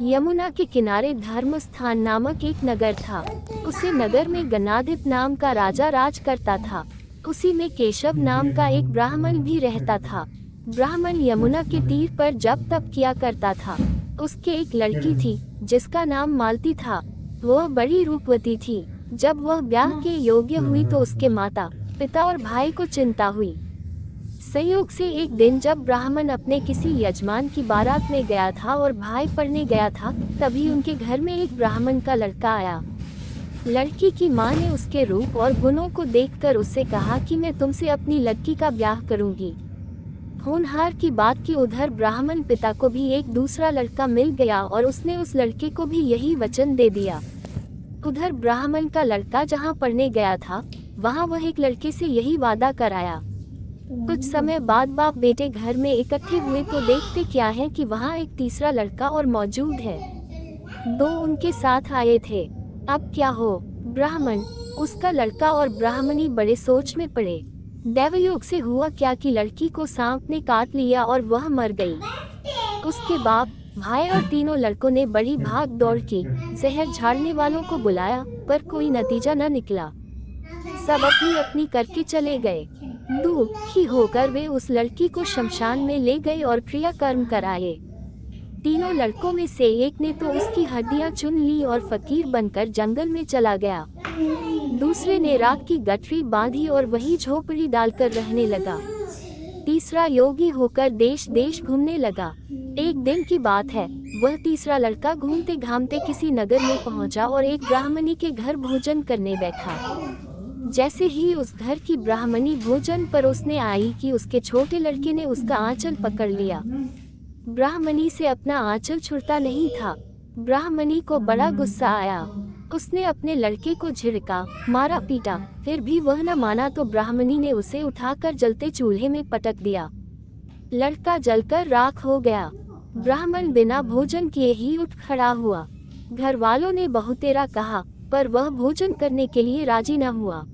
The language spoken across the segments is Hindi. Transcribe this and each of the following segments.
यमुना के किनारे धर्मस्थान नामक एक नगर था। उसी नगर में गणाधिप नाम का राजा राज करता था। उसी में केशव नाम का एक ब्राह्मण भी रहता था। ब्राह्मण यमुना के तीर पर जप तप किया करता था। उसके एक लड़की थी जिसका नाम मालती था। वह बड़ी रूपवती थी। जब वह ब्याह के योग्य हुई तो उसके माता पिता और भाई को चिंता हुई। संयोग से एक दिन जब ब्राह्मण अपने किसी यजमान की बारात में गया था और भाई पढ़ने गया था, तभी उनके घर में एक ब्राह्मण का लड़का आया। लड़की की मां ने उसके रूप और गुणों को देखकर उससे कहा कि मैं तुमसे अपनी लड़की का ब्याह करूंगी। होनहार की बात की उधर ब्राह्मण पिता को भी एक दूसरा लड़का मिल गया और उसने उस लड़के को भी यही वचन दे दिया। उधर ब्राह्मण का लड़का जहाँ पढ़ने गया था, वहाँ वह एक लड़के से यही वादा कराया। कुछ समय बाद बाप बेटे घर में इकट्ठे हुए तो देखते क्या है कि वहाँ एक तीसरा लड़का और मौजूद है। दो उनके साथ आए थे। अब क्या हो? ब्राह्मण, उसका लड़का और ब्राह्मणी बड़े सोच में पड़े। दैवयोग से हुआ क्या कि लड़की को सांप ने काट लिया और वह मर गई। उसके बाप, भाई और तीनों लड़कों ने बड़ी भाग दौड़ की, जहर झाड़ने वालों को बुलाया, पर कोई नतीजा न निकला। सब अपनी अपनी करके चले गए। दुखी होकर वे उस लड़की को शमशान में ले गए और क्रियाकर्म कराए। तीनों लड़कों में से एक ने तो उसकी हड्डियां चुन ली और फकीर बनकर जंगल में चला गया। दूसरे ने राख की गठरी बांधी और वही झोपड़ी डालकर रहने लगा। तीसरा योगी होकर देश देश घूमने लगा। एक दिन की बात है, वह तीसरा लड़का घूमते घामते किसी नगर में पहुंचा और एक ब्राह्मणी के घर भोजन करने बैठा। जैसे ही उस घर की ब्राह्मणी भोजन परोसने आई कि उसके छोटे लड़के ने उसका आंचल पकड़ लिया। ब्राह्मणी से अपना आंचल छुड़ता नहीं था। ब्राह्मणी को बड़ा गुस्सा आया। उसने अपने लड़के को झिड़का, मारा पीटा, फिर भी वह न माना तो ब्राह्मणी ने उसे उठाकर जलते चूल्हे में पटक दिया। लड़का जलकर राख हो गया। ब्राह्मण बिना भोजन किए ही उठ खड़ा हुआ। घर वालों ने बहुतेरा कहा, पर वह भोजन करने के लिए राजी न हुआ।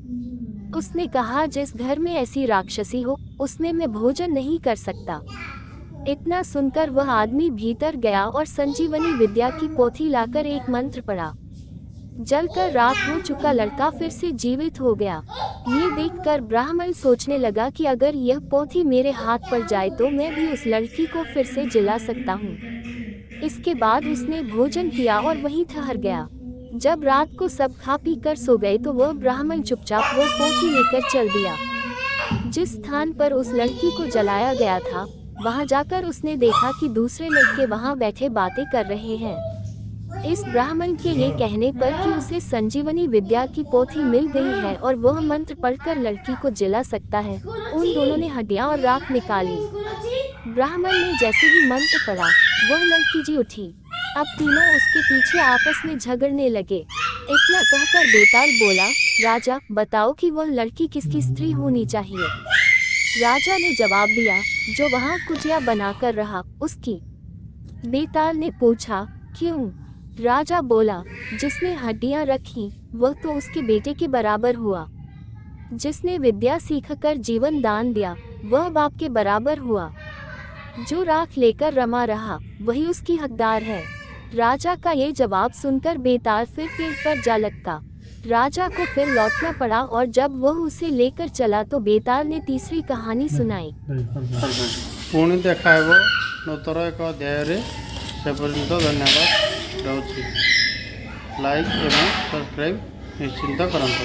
उसने कहा, जिस घर में ऐसी राक्षसी हो उसमें मैं भोजन नहीं कर सकता। इतना सुनकर वह आदमी भीतर गया और संजीवनी विद्या की पोथी लाकर एक मंत्र पढ़ा। जलकर राख हो चुका लड़का फिर से जीवित हो गया। ये देखकर ब्राह्मण सोचने लगा कि अगर यह पोथी मेरे हाथ पर जाए तो मैं भी उस लड़की को फिर से जिला सकता हूँ। इसके बाद उसने भोजन किया और वहीं ठहर गया। जब रात को सब खा पी कर सो गए तो वह ब्राह्मण चुपचाप वो पोथी लेकर चल दिया। जिस स्थान पर उस लड़की को जलाया गया था, वहां जाकर उसने देखा कि दूसरे लड़के वहां बैठे बातें कर रहे हैं। इस ब्राह्मण के ये कहने पर कि उसे संजीवनी विद्या की पोथी मिल गई है और वह मंत्र पढ़कर लड़की को जिला सकता है, उन दोनों ने हड्डियां और राख निकाली। ब्राह्मण ने जैसे ही मंत्र पढ़ा, वह लड़की जी उठी। अब तीनों उसके पीछे आपस में झगड़ने लगे। इतना कहकर बेताल बोला, राजा बताओ कि वह लड़की किसकी स्त्री होनी चाहिए। राजा ने जवाब दिया, जो वहाँ कुटिया बनाकर रहा उसकी। बेताल ने पूछा, क्यों? राजा बोला, जिसने हड्डियां रखी वह तो उसके बेटे के बराबर हुआ। जिसने विद्या सीखकर जीवन दान दिया वह बाप के बराबर हुआ। जो राख लेकर रमा रहा वही उसकी हकदार है। राजा का ये जवाब सुनकर बेताल फिर पेड़ पर जा लटका। राजा को फिर लौटना पड़ा और जब वह उसे लेकर चला तो बेताल ने तीसरी कहानी सुनाई। पुणी देखाइबो नूतन एक अध्याय से पर्यंत धन्यवाद। लाइक एवं सब्सक्राइब निश्चिंत करंतु।